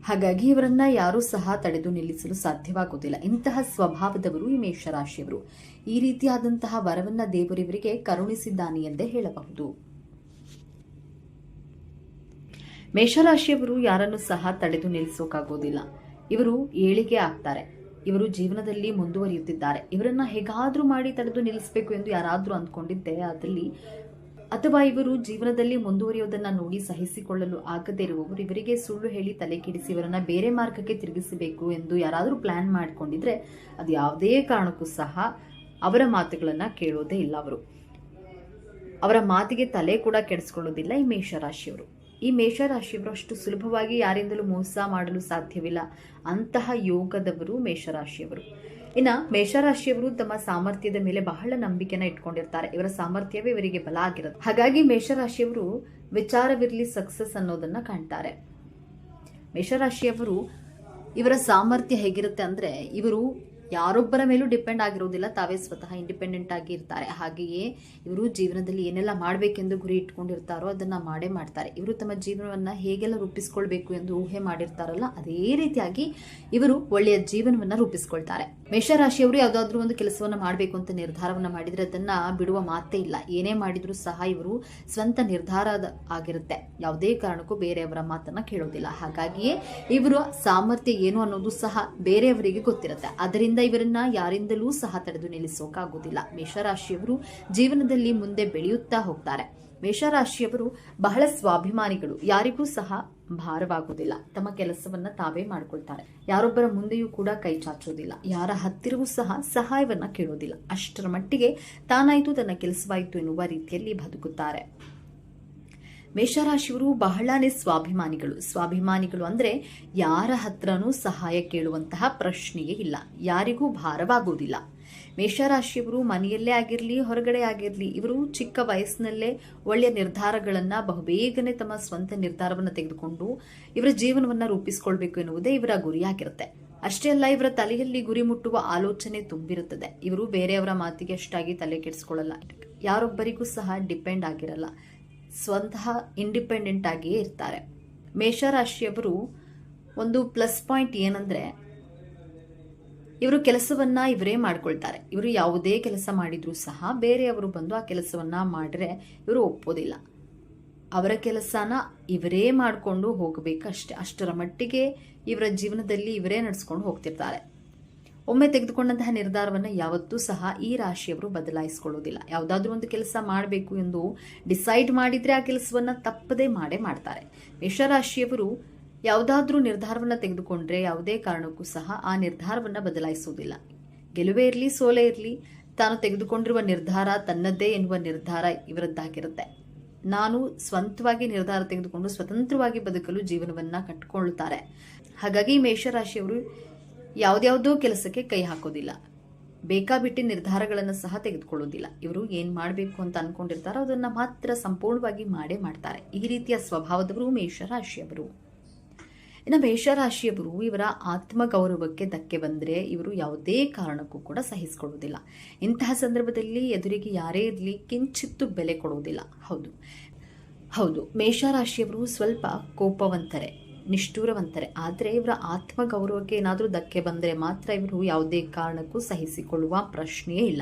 ಹಾಗಾಗಿ ಇವರನ್ನ ಯಾರೂ ಸಹ ತಡೆದು ನಿಲ್ಲಿಸಲು ಸಾಧ್ಯವಾಗುವುದಿಲ್ಲ. ಇಂತಹ ಸ್ವಭಾವದವರು ಈ ಮೇಷರಾಶಿಯವರು. ಈ ರೀತಿಯಾದಂತಹ ವರವನ್ನ ದೇವರಿವರಿಗೆ ಕರುಣಿಸಿದ್ದಾನೆ ಎಂದೇ ಹೇಳಬಹುದು. ಮೇಷರಾಶಿಯವರು ಯಾರನ್ನು ಸಹ ತಡೆದು ನಿಲ್ಲಿಸೋಕಾಗೋದಿಲ್ಲ. ಇವರು ಏಳಿಗೆ ಆಗ್ತಾರೆ. ಇವರು ಜೀವನದಲ್ಲಿ ಮುಂದುವರಿಯುತ್ತಿದ್ದಾರೆ. ಇವರನ್ನ ಹೇಗಾದ್ರೂ ಮಾಡಿ ತಡೆದು ನಿಲ್ಲಿಸಬೇಕು ಎಂದು ಯಾರಾದ್ರೂ ಅಂದ್ಕೊಂಡಿದ್ದೆ ಅದಲ್ಲಿ, ಅಥವಾ ಇವರು ಜೀವನದಲ್ಲಿ ಮುಂದುವರಿಯೋದನ್ನ ನೋಡಿ ಸಹಿಸಿಕೊಳ್ಳಲು ಆಗದೇ ಇರುವವರು ಇವರಿಗೆ ಸುಳ್ಳು ಹೇಳಿ ತಲೆ ಕೆಡಿಸಿ ಇವರನ್ನ ಬೇರೆ ಮಾರ್ಗಕ್ಕೆ ತಿರುಗಿಸಬೇಕು ಎಂದು ಯಾರಾದರೂ ಪ್ಲಾನ್ ಮಾಡಿಕೊಂಡಿದ್ರೆ ಅದು ಯಾವುದೇ ಕಾರಣಕ್ಕೂ ಸಹ ಅವರ ಮಾತುಗಳನ್ನ ಕೇಳೋದೇ ಇಲ್ಲ. ಅವರ ಮಾತಿಗೆ ತಲೆ ಕೂಡ ಕೆಡಿಸ್ಕೊಳ್ಳೋದಿಲ್ಲ ಈ ಮೇಷರಾಶಿಯವರು. ಈ ಮೇಷರಾಶಿಯವರು ಅಷ್ಟು ಸುಲಭವಾಗಿ ಯಾರಿಂದಲೂ ಮೋಸ ಮಾಡಲು ಸಾಧ್ಯವಿಲ್ಲ. ಅಂತಹ ಯೋಗದವರು ಮೇಷರಾಶಿಯವರು. ಇನ್ನು ಮೇಷರಾಶಿಯವರು ತಮ್ಮ ಸಾಮರ್ಥ್ಯದ ಮೇಲೆ ಬಹಳ ನಂಬಿಕೆನ ಇಟ್ಕೊಂಡಿರ್ತಾರೆ. ಇವರ ಸಾಮರ್ಥ್ಯವೇ ಇವರಿಗೆ ಬಲ ಆಗಿರುತ್ತೆ. ಹಾಗಾಗಿ ಮೇಷರಾಶಿಯವರು ವಿಚಾರವಿರಲಿ ಸಕ್ಸಸ್ ಅನ್ನೋದನ್ನ ಕಾಣ್ತಾರೆ. ಮೇಷರಾಶಿಯವರು ಇವರ ಸಾಮರ್ಥ್ಯ ಹೇಗಿರುತ್ತೆ ಅಂದ್ರೆ, ಇವರು ಯಾರೊಬ್ಬರ ಮೇಲೂ ಡಿಪೆಂಡ್ ಆಗಿರೋದಿಲ್ಲ. ತಾವೇ ಸ್ವತಃ ಇಂಡಿಪೆಂಡೆಂಟ್ ಆಗಿ ಇರ್ತಾರೆ. ಹಾಗೆಯೇ ಇವರು ಜೀವನದಲ್ಲಿ ಏನೆಲ್ಲ ಮಾಡಬೇಕೆಂದು ಗುರಿ ಇಟ್ಕೊಂಡಿರ್ತಾರೋ ಅದನ್ನ ಮಾಡೇ ಮಾಡ್ತಾರೆ. ಇವರು ತಮ್ಮ ಜೀವನವನ್ನ ಹೇಗೆಲ್ಲ ರೂಪಿಸ್ಕೊಳ್ಬೇಕು ಎಂದು ಊಹೆ ಮಾಡಿರ್ತಾರಲ್ಲ, ಅದೇ ರೀತಿಯಾಗಿ ಇವರು ಒಳ್ಳೆಯ ಜೀವನವನ್ನ ರೂಪಿಸ್ಕೊಳ್ತಾರೆ. ಮೇಷರಾಶಿಯವರು ಯಾವುದಾದ್ರೂ ಒಂದು ಕೆಲಸವನ್ನ ಮಾಡಬೇಕು ಅಂತ ನಿರ್ಧಾರವನ್ನ ಮಾಡಿದ್ರೆ ಅದನ್ನ ಬಿಡುವ ಮಾತೇ ಇಲ್ಲ. ಏನೇ ಮಾಡಿದ್ರು ಸಹ ಇವರು ಸ್ವಂತ ನಿರ್ಧಾರ ಆಗಿರುತ್ತೆ. ಯಾವುದೇ ಕಾರಣಕ್ಕೂ ಬೇರೆಯವರ ಮಾತನ್ನ ಕೇಳೋದಿಲ್ಲ. ಹಾಗಾಗಿಯೇ ಇವರ ಸಾಮರ್ಥ್ಯ ಏನು ಅನ್ನೋದು ಸಹ ಬೇರೆಯವರಿಗೆ ಗೊತ್ತಿರುತ್ತೆ. ಅದರಿಂದ ಇವರನ್ನ ಯಾರಿಂದಲೂ ಸಹ ತಡೆದು ನಿಲ್ಲಿಸೋಕಾಗುವುದಿಲ್ಲ. ಮೇಷರಾಶಿಯವರು ಜೀವನದಲ್ಲಿ ಮುಂದೆ ಬೆಳೆಯುತ್ತಾ ಹೋಗ್ತಾರೆ. ಮೇಷರಾಶಿಯವರು ಬಹಳ ಸ್ವಾಭಿಮಾನಿಗಳು. ಯಾರಿಗೂ ಸಹ ಭಾರವಾಗುವುದಿಲ್ಲ. ತಮ್ಮ ಕೆಲಸವನ್ನ ತಾವೇ ಮಾಡ್ಕೊಳ್ತಾರೆ. ಯಾರೊಬ್ಬರ ಮುಂದೆಯೂ ಕೂಡ ಕೈ ಚಾಚೋದಿಲ್ಲ. ಯಾರ ಹತ್ತಿರವೂ ಸಹ ಸಹಾಯವನ್ನ ಕೇಳೋದಿಲ್ಲ. ಅಷ್ಟರ ಮಟ್ಟಿಗೆ ತಾನಾಯ್ತು ತನ್ನ ಕೆಲಸವಾಯಿತು ಎನ್ನುವ ರೀತಿಯಲ್ಲಿ ಬದುಕುತ್ತಾರೆ. ಮೇಷರಾಶಿಯವರು ಬಹಳನೇ ಸ್ವಾಭಿಮಾನಿಗಳು ಅಂದ್ರೆ ಯಾರ ಹತ್ರನೂ ಸಹಾಯ ಕೇಳುವಂತಹ ಪ್ರಶ್ನೆಯೇ ಇಲ್ಲ. ಯಾರಿಗೂ ಭಾರವಾಗುವುದಿಲ್ಲ. ಮೇಷರಾಶಿಯವರು ಮನೆಯಲ್ಲೇ ಆಗಿರ್ಲಿ ಹೊರಗಡೆ ಆಗಿರ್ಲಿ, ಇವರು ಚಿಕ್ಕ ವಯಸ್ಸಿನಲ್ಲೇ ಒಳ್ಳೆಯ ನಿರ್ಧಾರಗಳನ್ನ ಬಹುಬೇಗನೆ ತಮ್ಮ ಸ್ವಂತ ನಿರ್ಧಾರವನ್ನ ತೆಗೆದುಕೊಂಡು ಇವರ ಜೀವನವನ್ನ ರೂಪಿಸಿಕೊಳ್ಬೇಕು ಎನ್ನುವುದೇ ಇವರ ಗುರಿಯಾಗಿರುತ್ತೆ. ಅಷ್ಟೇ ಅಲ್ಲ, ಇವರ ತಲೆಯಲ್ಲಿ ಗುರಿ ಮುಟ್ಟುವ ಆಲೋಚನೆ ತುಂಬಿರುತ್ತದೆ. ಇವರು ಬೇರೆಯವರ ಮಾತಿಗೆ ಅಷ್ಟಾಗಿ ತಲೆ ಕೆಡಿಸಿಕೊಳ್ಳಲ್ಲ. ಯಾರೊಬ್ಬರಿಗೂ ಸಹ ಡಿಪೆಂಡ್ ಆಗಿರಲ್ಲ. ಸ್ವತಃ ಇಂಡಿಪೆಂಡೆಂಟ್ ಆಗಿಯೇ ಇರ್ತಾರೆ. ಮೇಷರಾಶಿಯವರು ಒಂದು ಪ್ಲಸ್ ಪಾಯಿಂಟ್ ಏನಂದ್ರೆ, ಇವರು ಕೆಲಸವನ್ನ ಇವರೇ ಮಾಡ್ಕೊಳ್ತಾರೆ. ಇವರು ಯಾವುದೇ ಕೆಲಸ ಮಾಡಿದ್ರೂ ಸಹ ಬೇರೆಯವರು ಬಂದು ಆ ಕೆಲಸವನ್ನ ಮಾಡಿದ್ರೆ ಇವರು ಒಪ್ಪೋದಿಲ್ಲ. ಅವರ ಕೆಲಸನ ಇವರೇ ಮಾಡಿಕೊಂಡು ಹೋಗಬೇಕಷ್ಟೆ. ಅಷ್ಟರ ಮಟ್ಟಿಗೆ ಇವರ ಜೀವನದಲ್ಲಿ ಇವರೇ ನಡೆಸ್ಕೊಂಡು ಹೋಗ್ತಿರ್ತಾರೆ. ಒಮ್ಮೆ ತೆಗೆದುಕೊಂಡಂತಹ ನಿರ್ಧಾರವನ್ನು ಯಾವತ್ತೂ ಸಹ ಈ ರಾಶಿಯವರು ಬದಲಾಯಿಸಿಕೊಳ್ಳೋದಿಲ್ಲ. ಯಾವುದಾದ್ರೂ ಒಂದು ಕೆಲಸ ಮಾಡಬೇಕು ಎಂದು ಡಿಸೈಡ್ ಮಾಡಿದ್ರೆ ಆ ಕೆಲಸವನ್ನ ತಪ್ಪದೇ ಮಾಡೇ ಮಾಡ್ತಾರೆ. ಮೇಷರಾಶಿಯವರು ಯಾವುದಾದ್ರೂ ನಿರ್ಧಾರವನ್ನ ತೆಗೆದುಕೊಂಡ್ರೆ ಯಾವುದೇ ಕಾರಣಕ್ಕೂ ಸಹ ಆ ನಿರ್ಧಾರವನ್ನ ಬದಲಾಯಿಸುವುದಿಲ್ಲ. ಗೆಲುವೇ ಇರಲಿ ಸೋಲೆ ಇರಲಿ, ತಾನು ತೆಗೆದುಕೊಂಡಿರುವ ನಿರ್ಧಾರ ತನ್ನದೇ ಎನ್ನುವ ನಿರ್ಧಾರ ಇವರದ್ದಾಗಿರುತ್ತೆ. ನಾನು ಸ್ವಂತವಾಗಿ ನಿರ್ಧಾರ ತೆಗೆದುಕೊಂಡು ಸ್ವತಂತ್ರವಾಗಿ ಬದುಕಲು ಜೀವನವನ್ನ ಕಟ್ಟಿಕೊಳ್ಳುತ್ತಾರೆ. ಹಾಗಾಗಿ ಮೇಷರಾಶಿಯವರು ಯಾವುದ್ಯಾವುದೋ ಕೆಲಸಕ್ಕೆ ಕೈ ಹಾಕೋದಿಲ್ಲ. ಬೇಕಾಬಿಟ್ಟಿ ನಿರ್ಧಾರಗಳನ್ನು ಸಹ ತೆಗೆದುಕೊಳ್ಳೋದಿಲ್ಲ. ಇವರು ಏನ್ ಮಾಡಬೇಕು ಅಂತ ಅನ್ಕೊಂಡಿರ್ತಾರೋ ಅದನ್ನ ಮಾತ್ರ ಸಂಪೂರ್ಣವಾಗಿ ಮಾಡೇ ಮಾಡ್ತಾರೆ. ಈ ರೀತಿಯ ಸ್ವಭಾವದವರು ಮೇಷರಾಶಿಯವರು. ಇನ್ನು ಮೇಷರಾಶಿಯವರು ಇವರ ಆತ್ಮಗೌರವಕ್ಕೆ ಧಕ್ಕೆ ಬಂದರೆ ಇವರು ಯಾವುದೇ ಕಾರಣಕ್ಕೂ ಕೂಡ ಸಹಿಸಿಕೊಳ್ಳುವುದಿಲ್ಲ. ಇಂತಹ ಸಂದರ್ಭದಲ್ಲಿ ಎದುರಿಗೆ ಯಾರೇ ಇರಲಿ ಕಿಂಚಿತ್ತು ಬೆಲೆ ಕೊಡುವುದಿಲ್ಲ. ಹೌದು, ಮೇಷರಾಶಿಯವರು ಸ್ವಲ್ಪ ಕೋಪವಂತರೆ, ನಿಷ್ಠೂರವಂತರೆ. ಆದರೆ ಇವರ ಆತ್ಮಗೌರವಕ್ಕೆ ಏನಾದರೂ ಧಕ್ಕೆ ಬಂದರೆ ಮಾತ್ರ ಇವರು ಯಾವುದೇ ಕಾರಣಕ್ಕೂ ಸಹಿಸಿಕೊಳ್ಳುವ ಪ್ರಶ್ನೆಯೇ ಇಲ್ಲ.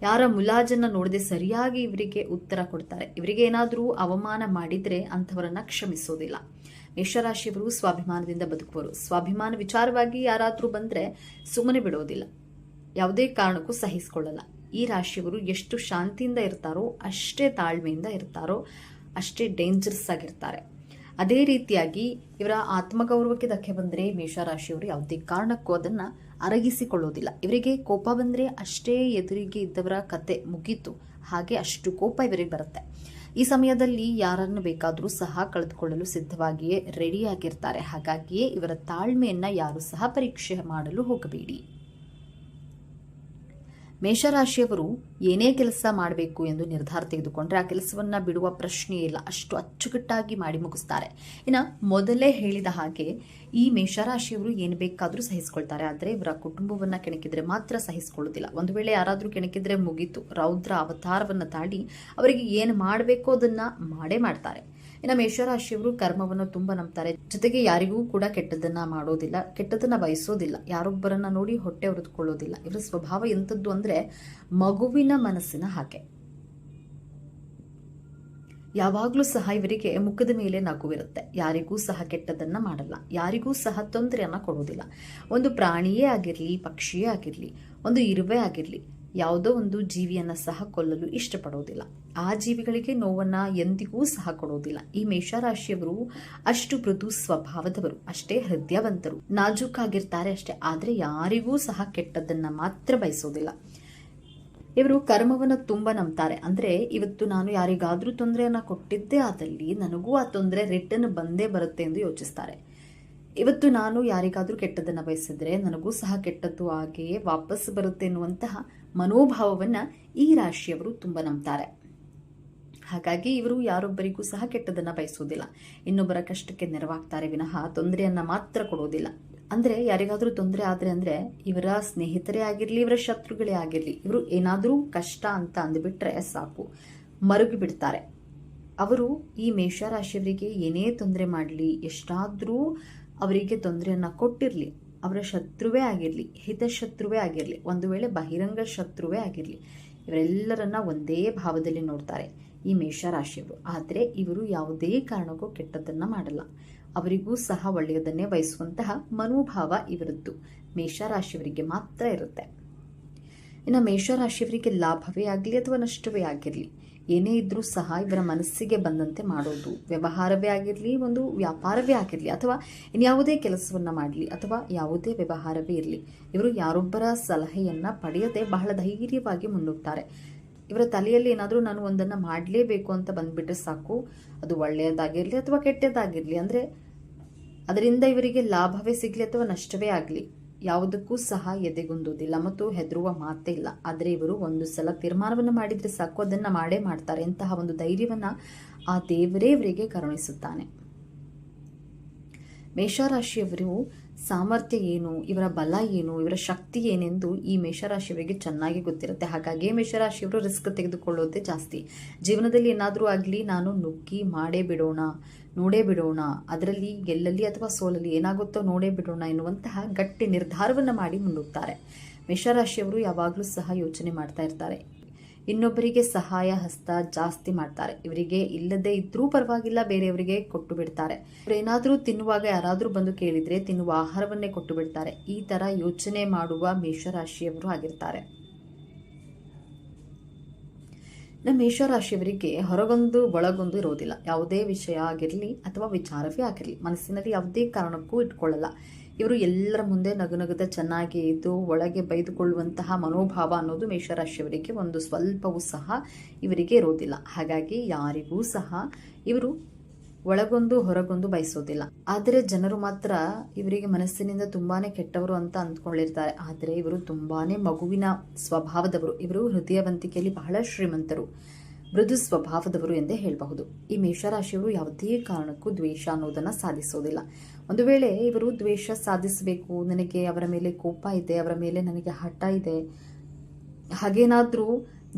ಯಾರ ಮುಲಾಜನ್ನ ನೋಡದೆ ಸರಿಯಾಗಿ ಇವರಿಗೆ ಉತ್ತರ ಕೊಡ್ತಾರೆ. ಇವರಿಗೆ ಏನಾದರೂ ಅವಮಾನ ಮಾಡಿದ್ರೆ ಅಂಥವರನ್ನ ಕ್ಷಮಿಸೋದಿಲ್ಲ. ಮೇಷರಾಶಿಯವರು ಸ್ವಾಭಿಮಾನದಿಂದ ಬದುಕುವರು. ಸ್ವಾಭಿಮಾನ ವಿಚಾರವಾಗಿ ಯಾರಾದರೂ ಬಂದ್ರೆ ಸುಮ್ಮನೆ ಬಿಡೋದಿಲ್ಲ. ಯಾವುದೇ ಕಾರಣಕ್ಕೂ ಸಹಿಸಿಕೊಳ್ಳಲ್ಲ. ಈ ರಾಶಿಯವರು ಎಷ್ಟು ಶಾಂತಿಯಿಂದ ಇರ್ತಾರೋ ಅಷ್ಟೇ ತಾಳ್ಮೆಯಿಂದ ಇರ್ತಾರೋ ಅಷ್ಟೇ ಡೇಂಜರಸ್ ಆಗಿರ್ತಾರೆ. ಅದೇ ರೀತಿಯಾಗಿ ಇವರ ಆತ್ಮಗೌರವಕ್ಕೆ ಧಕ್ಕೆ ಬಂದರೆ ಮೇಷರಾಶಿಯವರು ಯಾವುದೇ ಕಾರಣಕ್ಕೂ ಅದನ್ನ ಅರಗಿಸಿಕೊಳ್ಳೋದಿಲ್ಲ. ಇವರಿಗೆ ಕೋಪ ಬಂದರೆ ಅಷ್ಟೇ ಎದುರಿಗೆ ಇದ್ದವರ ಕತೆ ಮುಗೀತು. ಹಾಗೆ ಅಷ್ಟು ಕೋಪ ಇವರಿಗೆ ಬರುತ್ತೆ. ಈ ಸಮಯದಲ್ಲಿ ಯಾರನ್ನು ಬೇಕಾದರೂ ಸಹ ಕಳೆದುಕೊಳ್ಳಲು ಸಿದ್ಧವಾಗಿಯೇ ರೆಡಿಯಾಗಿರ್ತಾರೆ. ಹಾಗಾಗಿಯೇ ಇವರ ತಾಳ್ಮೆಯನ್ನ ಯಾರು ಸಹ ಪರೀಕ್ಷೆ ಮಾಡಲು ಹೋಗಬೇಡಿ. ಮೇಷರಾಶಿಯವರು ಏನೇ ಕೆಲಸ ಮಾಡಬೇಕು ಎಂದು ನಿರ್ಧಾರ ತೆಗೆದುಕೊಂಡ್ರೆ ಆ ಕೆಲಸವನ್ನ ಬಿಡುವ ಪ್ರಶ್ನೆಯೇ ಇಲ್ಲ, ಅಷ್ಟು ಅಚ್ಚುಕಟ್ಟಾಗಿ ಮಾಡಿ ಮುಗಿಸ್ತಾರೆ. ಇನ್ನು ಮೊದಲೇ ಹೇಳಿದ ಹಾಗೆ ಈ ಮೇಷರಾಶಿಯವರು ಏನು ಬೇಕಾದರೂ ಸಹಿಸ್ಕೊಳ್ತಾರೆ, ಆದರೆ ಇವರ ಕುಟುಂಬವನ್ನ ಕೆಣಕಿದ್ರೆ ಮಾತ್ರ ಸಹಿಸ್ಕೊಳ್ಳೋದಿಲ್ಲ. ಒಂದು ವೇಳೆ ಯಾರಾದರೂ ಕೆಣಕಿದ್ರೆ ಮುಗೀತು, ರೌದ್ರ ಅವತಾರವನ್ನ ತಾಳಿ ಅವರಿಗೆ ಏನು ಮಾಡಬೇಕೋ ಅದನ್ನ ಮಾಡೇ ಮಾಡ್ತಾರೆ. ಇನ್ನು ಮೇಷರಾಶಿಯವರು ಕರ್ಮವನ್ನು ತುಂಬ ನಂಬ್ತಾರೆ, ಜೊತೆಗೆ ಯಾರಿಗೂ ಕೂಡ ಕೆಟ್ಟದನ್ನ ಮಾಡೋದಿಲ್ಲ, ಕೆಟ್ಟದನ್ನ ಬಯಸೋದಿಲ್ಲ, ಯಾರೊಬ್ಬರನ್ನ ನೋಡಿ ಹೊಟ್ಟೆ ಹೊರೆದುಕೊಳ್ಳೋದಿಲ್ಲ. ಇವರ ಸ್ವಭಾವ ಎಂಥದ್ದು ಅಂದ್ರೆ ಮಗುವಿನ ಮನಸ್ಸಿನ ಹಾಗೆ. ಯಾವಾಗಲೂ ಸಹ ಇವರಿಗೆ ಮುಖದ ಮೇಲೆ ನಗುವಿರುತ್ತೆ, ಯಾರಿಗೂ ಸಹ ಕೆಟ್ಟದನ್ನ ಮಾಡಲ್ಲ, ಯಾರಿಗೂ ಸಹ ತೊಂದರೆಯನ್ನ ಕೊಡೋದಿಲ್ಲ. ಒಂದು ಪ್ರಾಣಿಯೇ ಆಗಿರಲಿ, ಪಕ್ಷಿಯೇ ಆಗಿರಲಿ, ಒಂದು ಇರುವೆ ಆಗಿರಲಿ, ಯಾವುದೋ ಒಂದು ಜೀವಿಯನ್ನ ಸಹ ಕೊಲ್ಲಲು ಇಷ್ಟಪಡೋದಿಲ್ಲ, ಆ ಜೀವಿಗಳಿಗೆ ನೋವನ್ನ ಎಂದಿಗೂ ಸಹ ಕೊಡೋದಿಲ್ಲ. ಈ ಮೇಷರಾಶಿಯವರು ಅಷ್ಟು ಮೃದು ಸ್ವಭಾವದವರು, ಅಷ್ಟೇ ಹೃದಯವಂತರು, ನಾಜೂಕಾಗಿರ್ತಾರೆ ಅಷ್ಟೇ, ಆದ್ರೆ ಯಾರಿಗೂ ಸಹ ಕೆಟ್ಟದನ್ನ ಮಾತ್ರ ಬಯಸೋದಿಲ್ಲ. ಇವರು ಕರ್ಮವನ್ನು ತುಂಬಾ ನಂಬ್ತಾರೆ, ಅಂದ್ರೆ ಇವತ್ತು ನಾನು ಯಾರಿಗಾದ್ರೂ ತೊಂದರೆಯನ್ನ ಕೊಟ್ಟಿದ್ದೇ ಆದಲ್ಲಿ ನನಗೂ ಆ ತೊಂದರೆ ರಿಟರ್ನ್ ಬಂದೇ ಬರುತ್ತೆ ಎಂದು ಯೋಚಿಸ್ತಾರೆ. ಇವತ್ತು ನಾನು ಯಾರಿಗಾದ್ರೂ ಕೆಟ್ಟದನ್ನ ಬಯಸಿದ್ರೆ ನನಗೂ ಸಹ ಕೆಟ್ಟದ್ದು ಹಾಗೆಯೇ ವಾಪಸ್ ಬರುತ್ತೆ ಎನ್ನುವಂತಹ ಮನೋಭಾವವನ್ನ ಈ ರಾಶಿಯವರು ತುಂಬಾ ನಂಬ್ತಾರೆ. ಹಾಗಾಗಿ ಇವರು ಯಾರೊಬ್ಬರಿಗೂ ಸಹ ಕೆಟ್ಟದನ್ನ ಬಯಸುವುದಿಲ್ಲ, ಇನ್ನೊಬ್ಬರ ಕಷ್ಟಕ್ಕೆ ನೆರವಾಗ್ತಾರೆ ವಿನಃ ತೊಂದರೆಯನ್ನ ಮಾತ್ರ ಕೊಡೋದಿಲ್ಲ. ಅಂದ್ರೆ ಯಾರಿಗಾದ್ರೂ ತೊಂದರೆ ಆದ್ರೆ ಅಂದ್ರೆ ಇವರ ಸ್ನೇಹಿತರೇ ಆಗಿರ್ಲಿ, ಇವರ ಶತ್ರುಗಳೇ ಆಗಿರ್ಲಿ, ಇವರು ಏನಾದ್ರೂ ಕಷ್ಟ ಅಂತ ಅಂದ್ಬಿಟ್ರೆ ಸಾಕು ಮರುಗಿ ಬಿಡ್ತಾರೆ. ಅವರು ಈ ಮೇಷರಾಶಿಯವರಿಗೆ ಏನೇ ತೊಂದರೆ ಮಾಡಲಿ, ಎಷ್ಟಾದ್ರೂ ಅವರಿಗೆ ತೊಂದರೆಯನ್ನ ಕೊಟ್ಟಿರ್ಲಿ, ಅವರ ಶತ್ರುವೇ ಆಗಿರಲಿ, ಹಿತಶತ್ರುವೇ ಆಗಿರಲಿ, ಒಂದು ವೇಳೆ ಬಹಿರಂಗ ಶತ್ರುವೇ ಆಗಿರಲಿ, ಇವರೆಲ್ಲರನ್ನ ಒಂದೇ ಭಾವದಲ್ಲಿ ನೋಡ್ತಾರೆ ಈ ಮೇಷರಾಶಿಯವರು. ಆದರೆ ಇವರು ಯಾವುದೇ ಕಾರಣಕ್ಕೂ ಕೆಟ್ಟದನ್ನ ಮಾಡಲ್ಲ, ಅವರಿಗೂ ಸಹ ಒಳ್ಳೆಯದನ್ನೇ ಬಯಸುವಂತಹ ಮನೋಭಾವ ಇವರದ್ದು ಮೇಷರಾಶಿಯವರಿಗೆ ಮಾತ್ರ ಇರುತ್ತೆ. ಇನ್ನು ಮೇಷರಾಶಿಯವರಿಗೆ ಲಾಭವೇ ಆಗಲಿ ಅಥವಾ ನಷ್ಟವೇ ಆಗಿರಲಿ, ಏನೇ ಇದ್ರೂ ಸಹ ಇವರ ಮನಸ್ಸಿಗೆ ಬಂದಂತೆ ಮಾಡೋದು, ವ್ಯವಹಾರವೇ ಆಗಿರಲಿ, ಒಂದು ವ್ಯಾಪಾರವೇ ಆಗಿರಲಿ, ಅಥವಾ ಇನ್ಯಾವುದೇ ಕೆಲಸವನ್ನ ಮಾಡಲಿ, ಅಥವಾ ಯಾವುದೇ ವ್ಯವಹಾರವೇ ಇರಲಿ, ಇವರು ಯಾರೊಬ್ಬರ ಸಲಹೆಯನ್ನ ಪಡೆಯದೆ ಬಹಳ ಧೈರ್ಯವಾಗಿ ಮುನ್ನುಗ್ತಾರೆ. ಇವರ ತಲೆಯಲ್ಲಿ ಏನಾದರೂ ನಾನು ಒಂದನ್ನು ಮಾಡಲೇಬೇಕು ಅಂತ ಬಂದ್ಬಿಟ್ರೆ ಸಾಕು, ಅದು ಒಳ್ಳೆಯದಾಗಿರಲಿ ಅಥವಾ ಕೆಟ್ಟದಾಗಿರಲಿ, ಅಂದರೆ ಅದರಿಂದ ಇವರಿಗೆ ಲಾಭವೇ ಸಿಗಲಿ ಅಥವಾ ನಷ್ಟವೇ ಆಗಲಿ, ಯಾವುದಕ್ಕೂ ಸಹ ಎದೆಗುಂದುವುದಿಲ್ಲ ಮತ್ತು ಹೆದರುವ ಮಾತೇ ಇಲ್ಲ. ಆದರೆ ಇವರು ಒಂದು ಸಲ ತೀರ್ಮಾನವನ್ನು ಮಾಡಿದರೆ ಸಾಕು, ಅದನ್ನ ಮಾಡೇ ಮಾಡ್ತಾರೆ. ಇಂತಹ ಒಂದು ಧೈರ್ಯವನ್ನ ಆ ದೇವರೇ ಇವರಿಗೆ ಕರುಣಿಸುತ್ತಾನೆ. ಮೇಷರಾಶಿಯವರು ಸಾಮರ್ಥ್ಯ ಏನು, ಇವರ ಬಲ ಏನು, ಇವರ ಶಕ್ತಿ ಏನೆಂದು ಈ ಮೇಷರಾಶಿಯವರಿಗೆ ಚೆನ್ನಾಗಿ ಗೊತ್ತಿರುತ್ತೆ. ಹಾಗಾಗಿ ಮೇಷರಾಶಿಯವರು ರಿಸ್ಕ್ ತೆಗೆದುಕೊಳ್ಳೋದೇ ಜಾಸ್ತಿ. ಜೀವನದಲ್ಲಿ ಏನಾದರೂ ಆಗಲಿ ನಾನು ನುಗ್ಗಿ ಮಾಡೇ ಬಿಡೋಣ, ನೋಡೇ ಬಿಡೋಣ, ಅದರಲ್ಲಿ ಗೆಲ್ಲಲಿ ಅಥವಾ ಸೋಲಲಿ ಏನಾಗುತ್ತೋ ನೋಡೇ ಬಿಡೋಣ ಎನ್ನುವಂತಹ ಗಟ್ಟಿ ನಿರ್ಧಾರವನ್ನು ಮಾಡಿ ಮುನ್ನುಗ್ತಾರೆ. ಮೇಷರಾಶಿಯವರು ಯಾವಾಗಲೂ ಸಹ ಯೋಚನೆ ಮಾಡ್ತಾ ಇರ್ತಾರೆ, ಇನ್ನೊಬ್ಬರಿಗೆ ಸಹಾಯ ಹಸ್ತ ಜಾಸ್ತಿ ಮಾಡ್ತಾರೆ. ಇವರಿಗೆ ಇಲ್ಲದೆ ಇದ್ರೂ ಪರವಾಗಿಲ್ಲ, ಬೇರೆಯವರಿಗೆ ಕೊಟ್ಟು ಬಿಡ್ತಾರೆ. ಏನಾದರೂ ತಿನ್ನುವಾಗ ಯಾರಾದರೂ ಬಂದು ಕೇಳಿದ್ರೆ ತಿನ್ನುವ ಆಹಾರವನ್ನೇ ಕೊಟ್ಟು ಬಿಡ್ತಾರೆ. ಈ ತರ ಯೋಚನೆ ಮಾಡುವ ಮೇಷರಾಶಿಯವರು ಆಗಿರ್ತಾರೆ. ನಮ್ಮ ಮೇಷರಾಶಿಯವರಿಗೆ ಹೊರಗೊಂದು ಒಳಗೊಂದು ಇರೋದಿಲ್ಲ. ಯಾವುದೇ ವಿಷಯ ಆಗಿರಲಿ ಅಥವಾ ವಿಚಾರವೇ ಆಗಿರಲಿ ಮನಸ್ಸಿನಲ್ಲಿ ಯಾವುದೇ ಕಾರಣಕ್ಕೂ ಇಟ್ಕೊಳ್ಳಲ್ಲ. ಇವರು ಎಲ್ಲರ ಮುಂದೆ ನಗುನಗುತ್ತಾ ಚೆನ್ನಾಗಿ ಇದ್ದು ಒಳಗೆ ಬೈದುಕೊಳ್ಳುವಂತಹ ಮನೋಭಾವ ಅನ್ನೋದು ಮೇಷರಾಶಿಯವರಿಗೆ ಒಂದು ಸ್ವಲ್ಪವೂ ಸಹ ಇವರಿಗೆ ಇರೋದಿಲ್ಲ. ಹಾಗಾಗಿ ಯಾರಿಗೂ ಸಹ ಇವರು ಒಳಗೊಂದು ಹೊರಗೊಂದು ಬಯಸೋದಿಲ್ಲ. ಆದರೆ ಜನರು ಮಾತ್ರ ಇವರಿಗೆ ಮನಸ್ಸಿನಿಂದ ತುಂಬಾನೇ ಕೆಟ್ಟವರು ಅಂತ ಅಂದ್ಕೊಂಡಿರ್ತಾರೆ. ಆದರೆ ಇವರು ತುಂಬಾನೇ ಮಗುವಿನ ಸ್ವಭಾವದವರು. ಇವರು ಹೃದಯವಂತಿಕೆಯಲ್ಲಿ ಬಹಳ ಶ್ರೀಮಂತರು, ಮೃದು ಸ್ವಭಾವದವರು ಎಂದೇ ಹೇಳಬಹುದು. ಈ ಮೇಷರಾಶಿಯವರು ಯಾವುದೇ ಕಾರಣಕ್ಕೂ ದ್ವೇಷ ಅನ್ನೋದನ್ನ ಸಾಧಿಸೋದಿಲ್ಲ. ಒಂದು ವೇಳೆ ಇವರು ದ್ವೇಷ ಸಾಧಿಸಬೇಕು, ನನಗೆ ಅವರ ಮೇಲೆ ಕೋಪ ಇದೆ, ಅವರ ಮೇಲೆ ನನಗೆ ಹಠ ಇದೆ, ಹಾಗೇನಾದ್ರೂ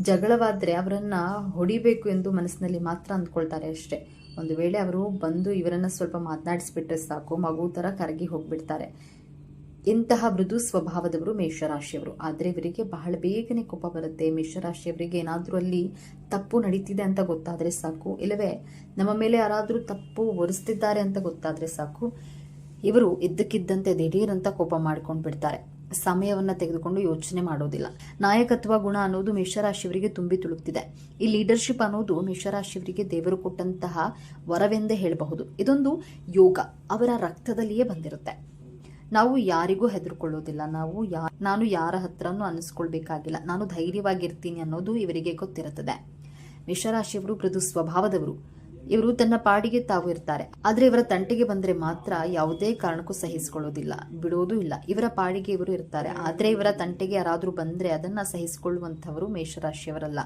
ಜಗಳವಾದ್ರೆ ಅವರನ್ನ ಹೊಡಿಬೇಕು ಎಂದು ಮನಸ್ಸಿನಲ್ಲಿ ಮಾತ್ರ ಅಂದ್ಕೊಳ್ತಾರೆ ಅಷ್ಟೇ. ಒಂದು ವೇಳೆ ಅವರು ಬಂದು ಇವರನ್ನ ಸ್ವಲ್ಪ ಮಾತನಾಡಿಸ್ಬಿಟ್ರೆ ಸಾಕು, ಮಗು ತರ ಕರಗಿ ಹೋಗ್ಬಿಡ್ತಾರೆ. ಇಂತಹ ಮೃದು ಸ್ವಭಾವದವರು ಮೇಷರಾಶಿಯವರು. ಆದರೆ ಇವರಿಗೆ ಬಹಳ ಬೇಗನೆ ಕೋಪ ಬರುತ್ತೆ. ಮೇಷರಾಶಿಯವರಿಗೆ ಏನಾದ್ರೂ ಅಲ್ಲಿ ತಪ್ಪು ನಡೀತಿದೆ ಅಂತ ಗೊತ್ತಾದ್ರೆ ಸಾಕು, ಇಲ್ಲವೇ ನಮ್ಮ ಮೇಲೆ ಯಾರಾದ್ರೂ ತಪ್ಪು ಒರೆಸ್ತಿದ್ದಾರೆ ಅಂತ ಗೊತ್ತಾದ್ರೆ ಸಾಕು, ಇವರು ಇದ್ದಕ್ಕಿದ್ದಂತೆ ದಿಢೀರಂತ ಕೋಪ ಮಾಡ್ಕೊಂಡು ಬಿಡ್ತಾರೆ. ಸಮಯವನ್ನ ತೆಗೆದುಕೊಂಡು ಯೋಚನೆ ಮಾಡೋದಿಲ್ಲ. ನಾಯಕತ್ವ ಗುಣ ಅನ್ನೋದು ಮೇಷರಾಶಿಯವರಿಗೆ ತುಂಬಿ ತುಳುಕ್ತಿದೆ. ಈ ಲೀಡರ್ಶಿಪ್ ಅನ್ನೋದು ಮೇಷರಾಶಿಯವರಿಗೆ ದೇವರು ಕೊಟ್ಟಂತಹ ವರವೆಂದೇ ಹೇಳಬಹುದು. ಇದೊಂದು ಯೋಗ, ಅವರ ರಕ್ತದಲ್ಲಿಯೇ ಬಂದಿರುತ್ತೆ. ನಾವು ಯಾರಿಗೂ ಹೆದರ್ಕೊಳ್ಳೋದಿಲ್ಲ, ನಾನು ಯಾರ ಹತ್ರನೂ ಅನ್ನಿಸ್ಕೊಳ್ಬೇಕಾಗಿಲ್ಲ, ನಾನು ಧೈರ್ಯವಾಗಿರ್ತೀನಿ ಅನ್ನೋದು ಇವರಿಗೆ ಗೊತ್ತಿರುತ್ತದೆ. ಮೇಷರಾಶಿಯವರು ಮೃದು ಸ್ವಭಾವದವರು, ಇವರು ತನ್ನ ಪಾಡಿಗೆ ತಾವು ಇರ್ತಾರೆ. ಆದ್ರೆ ಇವರ ತಂಟೆಗೆ ಬಂದ್ರೆ ಮಾತ್ರ ಯಾವುದೇ ಕಾರಣಕ್ಕೂ ಸಹಿಸಿಕೊಳ್ಳೋದಿಲ್ಲ, ಬಿಡೋದೂ ಇಲ್ಲ. ಇವರ ಪಾಡಿಗೆ ಇವರು ಇರ್ತಾರೆ. ಆದ್ರೆ ಇವರ ತಂಟೆಗೆ ಯಾರಾದ್ರೂ ಬಂದ್ರೆ ಅದನ್ನ ಸಹಿಸಿಕೊಳ್ಳುವಂತವರು ಮೇಷರಾಶಿಯವರಲ್ಲ.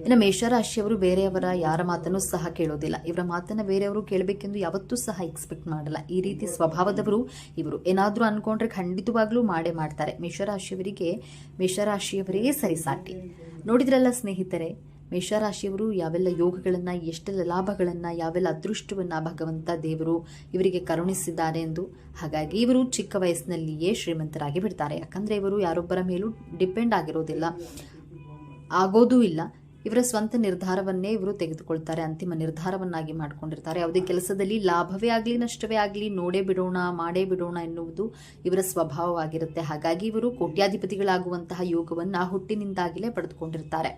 ಇನ್ನು ಮೇಷರಾಶಿಯವರು ಬೇರೆಯವರ ಯಾರ ಮಾತನ್ನು ಸಹ ಕೇಳೋದಿಲ್ಲ. ಇವರ ಮಾತನ್ನ ಬೇರೆಯವರು ಕೇಳಬೇಕೆಂದು ಯಾವತ್ತೂ ಸಹ ಎಕ್ಸ್ಪೆಕ್ಟ್ ಮಾಡಲ್ಲ. ಈ ರೀತಿ ಸ್ವಭಾವದವರು ಇವರು. ಏನಾದ್ರೂ ಅನ್ಕೊಂಡ್ರೆ ಖಂಡಿತವಾಗ್ಲೂ ಮಾಡೇ ಮಾಡ್ತಾರೆ. ಮೇಷರಾಶಿಯವರೇ ಸರಿಸಾಟಿ. ನೋಡಿದ್ರಲ್ಲ ಸ್ನೇಹಿತರೆ, ಮೇಷರಾಶಿಯವರು ಯಾವೆಲ್ಲ ಯೋಗಗಳನ್ನ, ಎಷ್ಟೆಲ್ಲ ಲಾಭಗಳನ್ನ, ಯಾವೆಲ್ಲ ಅದೃಷ್ಟವನ್ನ ಭಗವಂತ ದೇವರು ಇವರಿಗೆ ಕರುಣಿಸಿದ್ದಾರೆ ಎಂದು. ಹಾಗಾಗಿ ಇವರು ಚಿಕ್ಕ ವಯಸ್ಸಿನಲ್ಲಿಯೇ ಶ್ರೀಮಂತರಾಗಿ ಬಿಡ್ತಾರೆ. ಯಾಕಂದ್ರೆ ಇವರು ಯಾರೊಬ್ಬರ ಮೇಲೂ ಡಿಪೆಂಡ್ ಆಗಿರೋದಿಲ್ಲ, ಆಗೋದೂ ಇಲ್ಲ. ಇವರ ಸ್ವಂತ ನಿರ್ಧಾರವನ್ನೇ ಇವರು ತೆಗೆದುಕೊಳ್ತಾರೆ, ಅಂತಿಮ ನಿರ್ಧಾರವನ್ನಾಗಿ ಮಾಡಿಕೊಂಡಿರ್ತಾರೆ. ಯಾವುದೇ ಕೆಲಸದಲ್ಲಿ ಲಾಭವೇ ಆಗಲಿ ನಷ್ಟವೇ ಆಗಲಿ ನೋಡೇ ಬಿಡೋಣ, ಮಾಡೇ ಬಿಡೋಣ ಎನ್ನುವುದು ಇವರ ಸ್ವಭಾವವಾಗಿರುತ್ತೆ. ಹಾಗಾಗಿ ಇವರು ಕೋಟ್ಯಾಧಿಪತಿಗಳಾಗುವಂತಹ ಯೋಗವನ್ನ ಹುಟ್ಟಿನಿಂದಾಗಲೇ ಪಡೆದುಕೊಂಡಿರ್ತಾರೆ.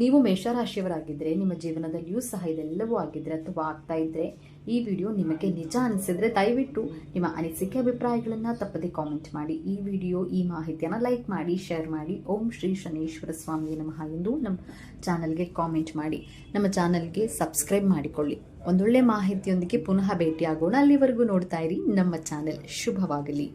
ನೀವು ಮೇಷರಾಶಿಯವರಾಗಿದ್ದರೆ ನಿಮ್ಮ ಜೀವನದಲ್ಲಿಯೂ ಸಹ ಇದೆಲ್ಲವೂ ಆಗಿದ್ರೆ ಅಥವಾ ಆಗ್ತಾ ಇದ್ರೆ ಈ ವಿಡಿಯೋ ನಿಮಗೆ ನಿಜ ಅನಿಸಿದ್ರೆ ದಯವಿಟ್ಟು ನಿಮ್ಮ ಅನಿಸಿಕೆ ಅಭಿಪ್ರಾಯಗಳನ್ನು ತಪ್ಪದೆ ಕಾಮೆಂಟ್ ಮಾಡಿ. ಈ ವಿಡಿಯೋ, ಈ ಮಾಹಿತಿಯನ್ನು ಲೈಕ್ ಮಾಡಿ, ಶೇರ್ ಮಾಡಿ. ಓಂ ಶ್ರೀ ಶನೇಶ್ವರ ಸ್ವಾಮಿಯೇ ನಮಃ ಎಂದು ನಮ್ಮ ಚಾನಲ್ಗೆ ಕಾಮೆಂಟ್ ಮಾಡಿ. ನಮ್ಮ ಚಾನಲ್ಗೆ ಸಬ್ಸ್ಕ್ರೈಬ್ ಮಾಡಿಕೊಳ್ಳಿ. ಒಂದೊಳ್ಳೆ ಮಾಹಿತಿಯೊಂದಿಗೆ ಪುನಃ ಭೇಟಿಯಾಗೋಣ. ಅಲ್ಲಿವರೆಗೂ ನೋಡ್ತಾ ಇರಿ ನಮ್ಮ ಚಾನೆಲ್. ಶುಭವಾಗಲಿ.